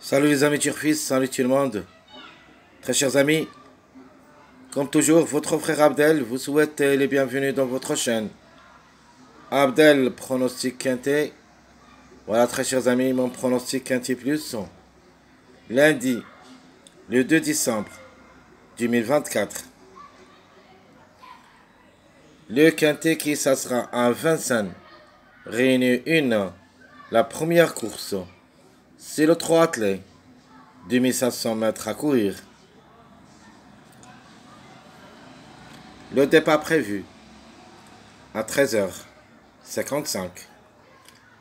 Salut les amis turfistes, salut tout le monde. Très chers amis, comme toujours, votre frère Abdel vous souhaite les bienvenus dans votre chaîne. Abdel, pronostic quintet. Voilà très chers amis, mon pronostic quintet plus. Lundi, le 2 décembre 2024. Le quintet qui ça sera à Vincennes. Réunion 1, la première course. C'est le 3 attelé. 2500 mètres à courir. Le départ prévu à 13h55.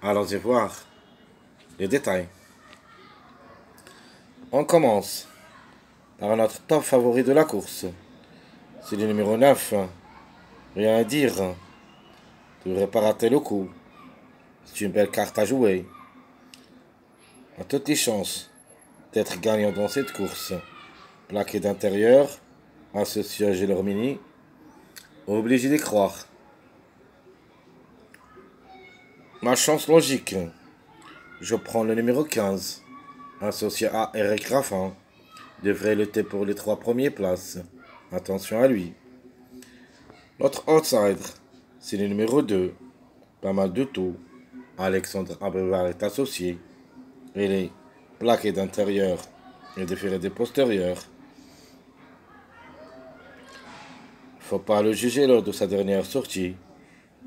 Allons-y voir les détails. On commence par notre top favori de la course. C'est le numéro 9. Rien à dire. Tu ne devrais pas rater le coup. C'est une belle carte à jouer. A toutes les chances d'être gagnant dans cette course. Plaqué d'intérieur, associé à Gelormini. Obligé d'y croire. Ma chance logique. Je prends le numéro 15. Associé à Eric Raffin. Devrait lutter pour les 3 premières places. Attention à lui. Notre outsider, c'est le numéro 2. Pas mal de tout. Alexandre Abrevard est associé. Il est plaqué d'intérieur et déféré des postérieurs. Faut pas le juger lors de sa dernière sortie.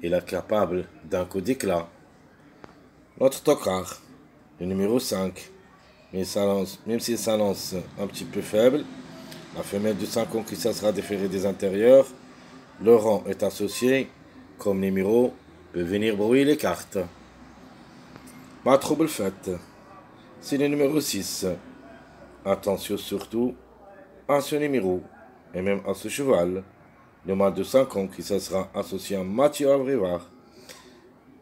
Il est capable d'un coup d'éclat. Notre tocard, le numéro 5. Même s'il s'annonce un petit peu faible, la femelle de 5 ans qui sera déférée des intérieurs, Laurent est associé, comme numéro, peut venir brouiller les cartes. Pas trouble faite. C'est le numéro 6. Attention surtout à ce numéro, et même à ce cheval, le mâle de 5 ans qui sera associé à Mathieu Abrivard.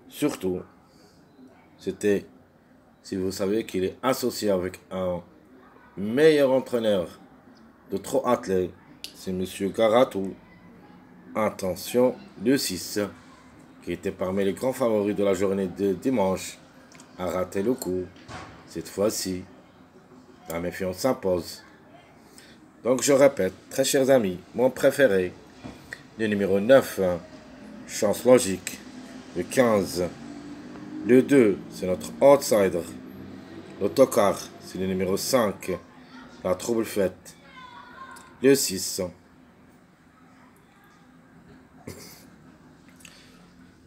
Surtout, si vous savez qu'il est associé avec un meilleur entraîneur de trop athlètes, c'est Monsieur Garatou. Attention, le 6, qui était parmi les grands favoris de la journée de dimanche, a raté le coup. Cette fois-ci, la méfiance s'impose. Donc je répète, très chers amis, mon préféré, le numéro 9, chance logique, le 15, le 2, c'est notre outsider, l'autocar, c'est le numéro 5, la trouble faite, le 6.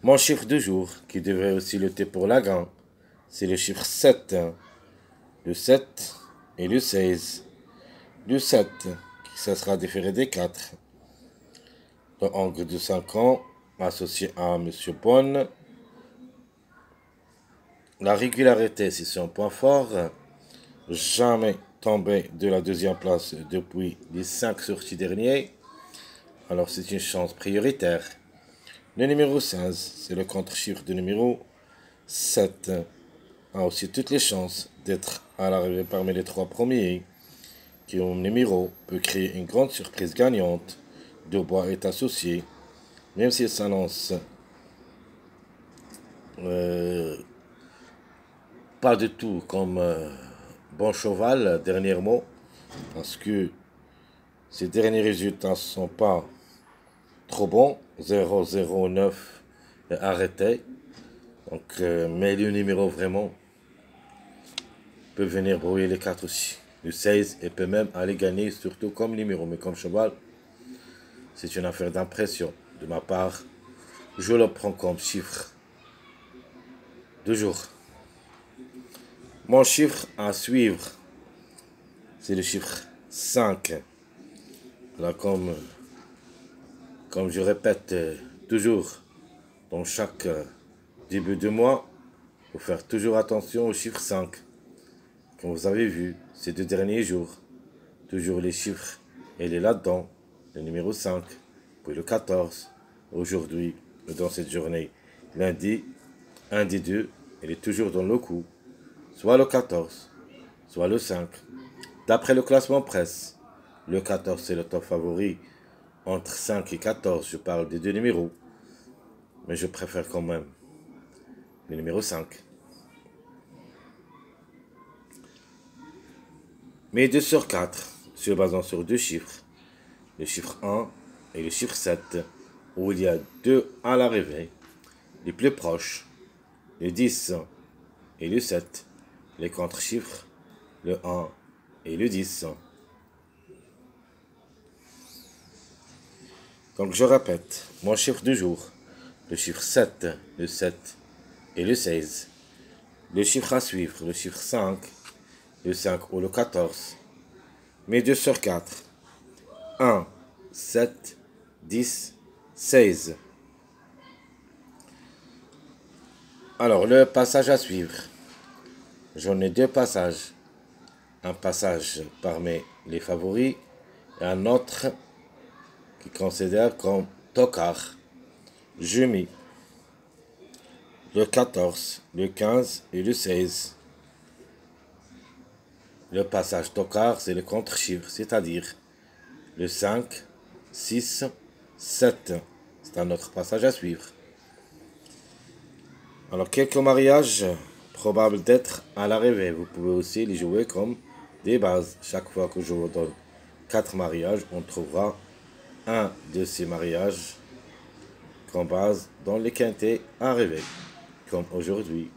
Mon chiffre du jour, qui devrait aussi lutter pour la gagne, c'est le chiffre 7. Le 7 et le 16. Le 7, qui sera déféré des 4. Le angle de 5 ans, associé à M. Bonne. La régularité, c'est son point fort. Jamais tombé de la deuxième place depuis les 5 sorties dernières. Alors c'est une chance prioritaire. Le numéro 16, c'est le contre-chiffre du numéro 7. A aussi toutes les chances d'être à l'arrivée parmi les 3 premiers, qui ont numéro peut créer une grande surprise gagnante. Dubois est associé, même s'il s'annonce pas du tout comme bon cheval, dernier mot, parce que ses derniers résultats ne sont pas trop bon, 0,09 arrêté. Donc, mais le numéro vraiment peut venir brouiller les cartes aussi. Le 16 et peut même aller gagner, surtout comme numéro, mais comme cheval, c'est une affaire d'impression de ma part. Je le prends comme chiffre de jour. Mon chiffre à suivre, c'est le chiffre 5. Là, comme je répète toujours, dans chaque début de mois, il faut faire toujours attention au chiffre 5. Comme vous avez vu, ces 2 derniers jours, toujours les chiffres, elle est là-dedans, le numéro 5, puis le 14. Aujourd'hui, dans cette journée, lundi, un des deux, elle est toujours dans le coup, soit le 14, soit le 5. D'après le classement presse, le 14 c'est le top favori. Entre 5 et 14, je parle des 2 numéros. Mais je préfère quand même le numéro 5. Mais 2 sur 4, se basant sur deux chiffres, le chiffre 1 et le chiffre 7, où il y a 2 à l'arrivée, les plus proches, le 10 et le 7, les contre-chiffres, le 1 et le 10. Donc je répète, mon chiffre du jour, le chiffre 7, le 7 et le 16. Le chiffre à suivre, le chiffre 5, le 5 ou le 14. Mes 2 sur 4, 1, 7, 10, 16. Alors le passage à suivre, j'en ai deux passages. Un passage parmi les favoris et un autre qui considère comme tokar. Je mis le 14, le 15 et le 16. Le passage tokar, c'est le contre-chiffre, c'est-à-dire le 5, 6, 7. C'est un autre passage à suivre. Alors, quelques mariages probables d'être à l'arrivée. Vous pouvez aussi les jouer comme des bases. Chaque fois que je vous donne 4 mariages, on trouvera un de ces mariages comme base dans les quintets arrivés. Comme aujourd'hui,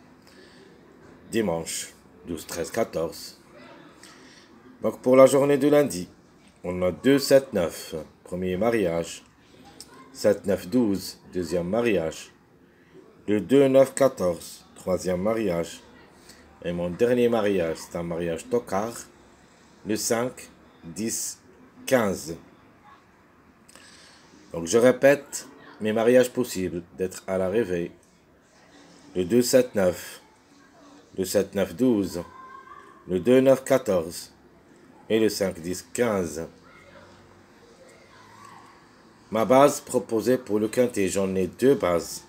dimanche 12, 13, 14. Donc pour la journée de lundi, on a 2, 7, 9, premier mariage, 7, 9, 12, deuxième mariage, le 2, 9, 14, troisième mariage, et mon dernier mariage, c'est un mariage tokar, le 5, 10, 15. Donc je répète mes mariages possibles d'être à l'arrivée, le 2, 7, 9, le 7, 9, 12, le 2, 9, 14, et le 5, 10, 15. Ma base proposée pour le quintet, j'en ai deux bases.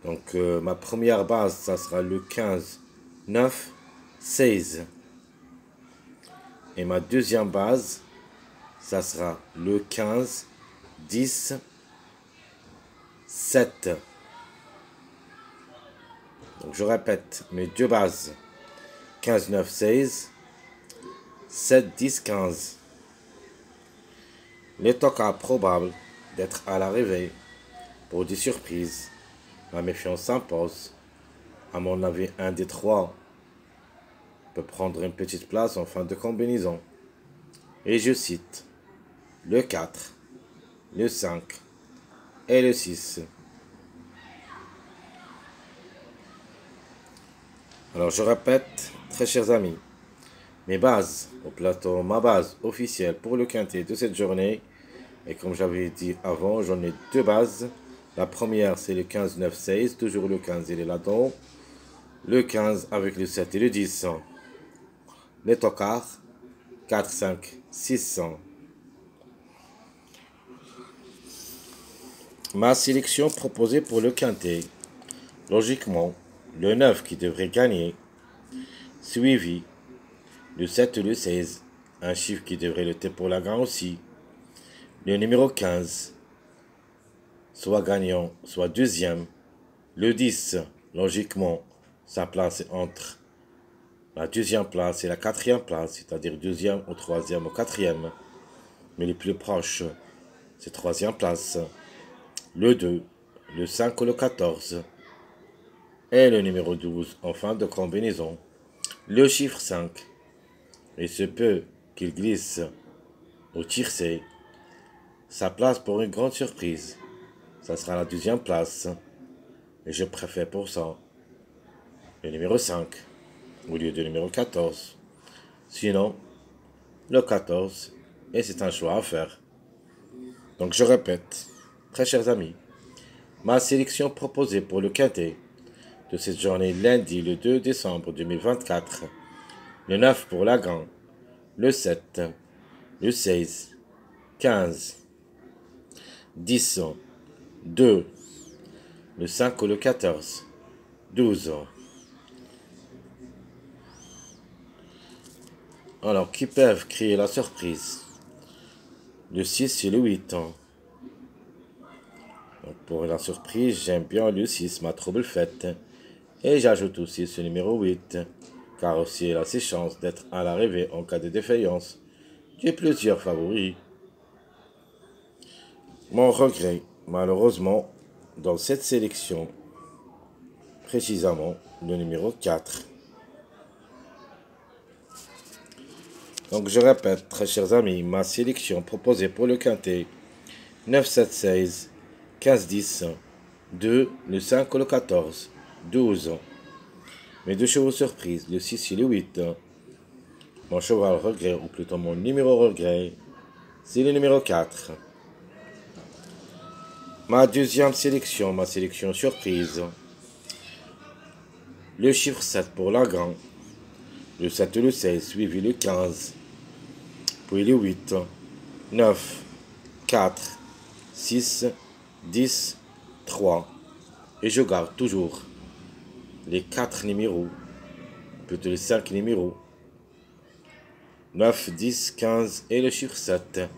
Donc ma première base, ça sera le 15, 9, 16. Et ma deuxième base, ça sera le 15, 10, 7. Donc je répète mes deux bases, 15, 9, 16. 7, 10, 15. Les tokars probables d'être à l'arrivée pour des surprises. La méfiance s'impose. À mon avis, un des trois peut prendre une petite place en fin de combinaison. Et je cite le 4, le 5 et le 6. Alors je répète, très chers amis, mes bases au plateau, ma base officielle pour le quintet de cette journée. Et comme j'avais dit avant, j'en ai deux bases. La première, c'est le 15, 9, 16. Toujours le 15, il est là-dedans. Le 15 avec le 7 et le 10. Les tokars, 4, 5, 6. Ma sélection proposée pour le quintet. Logiquement, le 9 qui devrait gagner. Suivi le 7 et le 16, un chiffre qui devrait lutter pour la gagne aussi. Le numéro 15, soit gagnant, soit deuxième. Le 10, logiquement, sa place est entre la deuxième place et la quatrième place, c'est-à-dire deuxième ou troisième ou quatrième. Mais le plus proche, c'est troisième place. Le 2, le 5 ou le 14. Et le numéro 12 en fin de combinaison. Le chiffre 5. Il se peut qu'il glisse au tiercé sa place pour une grande surprise. Ça sera la deuxième place. Et je préfère pour ça le numéro 5 au lieu du numéro 14. Sinon, le 14, et c'est un choix à faire. Donc je répète, très chers amis, ma sélection proposée pour le quintet de cette journée lundi le 2 décembre 2024, le 9 pour la gagne, le 7, le 16, 15, 10, 2, le 5 ou le 14, 12. Alors, qui peuvent créer la surprise? Le 6 et le 8. Donc, pour la surprise, j'aime bien le 6, ma trouble faite. Et j'ajoute aussi ce numéro 8, car aussi elle a ses chances d'être à l'arrivée en cas de défaillance. J'ai plusieurs favoris. Mon regret, malheureusement, dans cette sélection, précisément le numéro 4. Donc je répète, très chers amis, ma sélection proposée pour le quintet 9, 7, 16, 15, 10, 2, le 5 ou le 14, 12. Mes deux chevaux surprises, le 6 et le 8. Mon cheval regret, ou plutôt mon numéro regret, c'est le numéro 4. Ma deuxième sélection, ma sélection surprise, le chiffre 7 pour la grande, le 7 et le 16, suivi le 15, puis le 8, 9, 4, 6, 10, 3. Et je garde toujours les 4 numéros, plutôt les 5 numéros, 9, 10, 15 et le chiffre 7.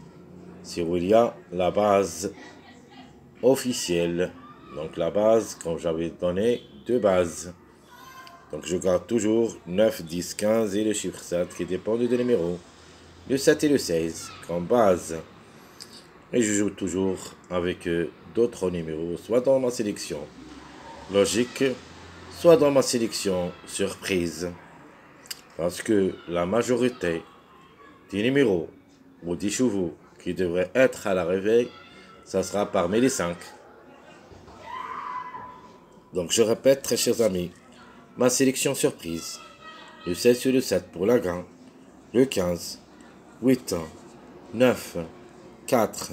Sur il y a la base officielle. Donc la base, comme j'avais donné, deux bases. Donc je garde toujours 9, 10, 15 et le chiffre 7 qui dépendent des numéros. Le 7 et le 16 comme base. Et je joue toujours avec d'autres numéros, soit dans ma sélection logique, soit dans ma sélection surprise. Parce que la majorité des numéros ou des chevaux qui devraient être à la réveil, ça sera parmi les 5. Donc je répète, très chers amis, ma sélection surprise. Le 16 sur le 7 pour la grande, le 15, 8, 9, 4,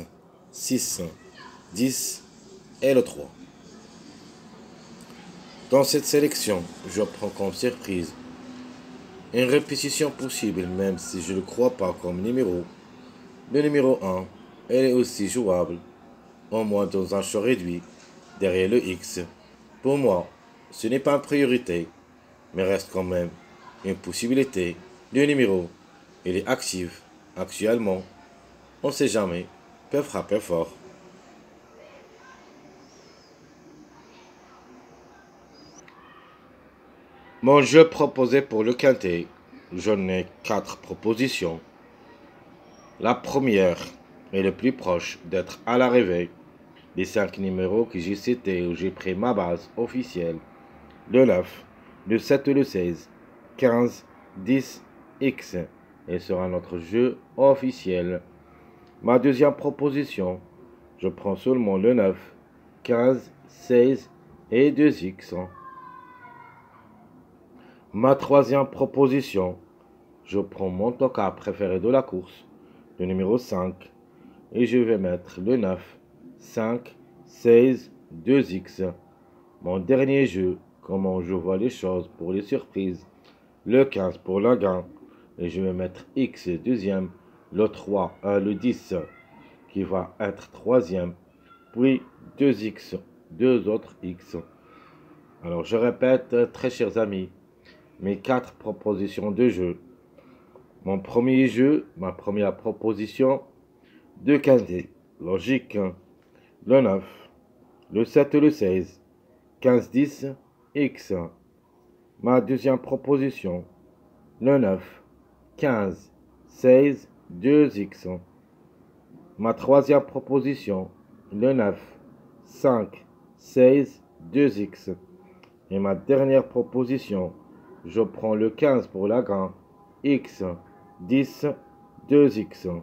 6, 10 et le 3. Dans cette sélection, je prends comme surprise une répétition possible, même si je ne le crois pas comme numéro. Le numéro 1, elle est aussi jouable, au moins dans un champ réduit, derrière le X. Pour moi, ce n'est pas une priorité, mais reste quand même une possibilité. Le numéro, il est actif actuellement. On ne sait jamais, peut frapper fort. Mon jeu proposé pour le quintet, j'en ai 4 propositions. La première est le plus proche d'être à l'arrivée des 5 numéros que j'ai cités où j'ai pris ma base officielle. Le 9, le 7 et le 16, 15, 10, X et sera notre jeu officiel. Ma deuxième proposition, je prends seulement le 9, 15, 16 et 2X. Ma troisième proposition, je prends mon tocard préféré de la course, le numéro 5, et je vais mettre le 9, 5, 16, 2X. Mon dernier jeu, comment je vois les choses pour les surprises, le 15 pour la gain, et je vais mettre X deuxième, le 3, le 10 qui va être troisième, puis 2X, deux autres X. Alors je répète, très chers amis, mes 4 propositions de jeu. Mon premier jeu, ma première proposition, de quintet, logique, le 9, le 7 et le 16, 15, 10, X. Ma deuxième proposition, le 9, 15, 16, 2X. Ma troisième proposition, le 9, 5, 16, 2X. Et ma dernière proposition, je prends le 15 pour la grande, X, 10, 2X.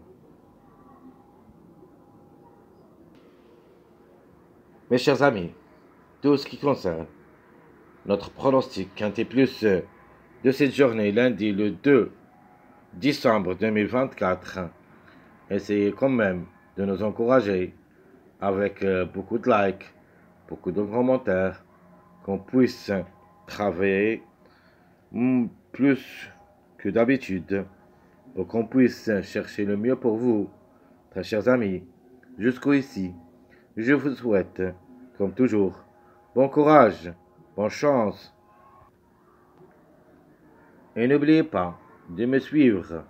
Mes chers amis, tout ce qui concerne notre pronostic quintet plus de cette journée, lundi le 2 décembre 2024, essayez quand même de nous encourager avec beaucoup de likes, beaucoup de commentaires, qu'on puisse travailler plus que d'habitude pour qu'on puisse chercher le mieux pour vous, très chers amis. Jusqu'ici, je vous souhaite, comme toujours, bon courage, bonne chance. Et n'oubliez pas de me suivre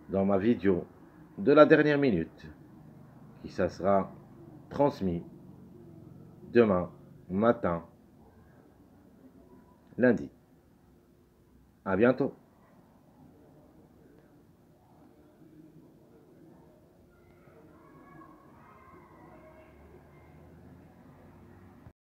dans ma vidéo de la dernière minute, qui ça sera transmis demain matin, lundi. À bientôt.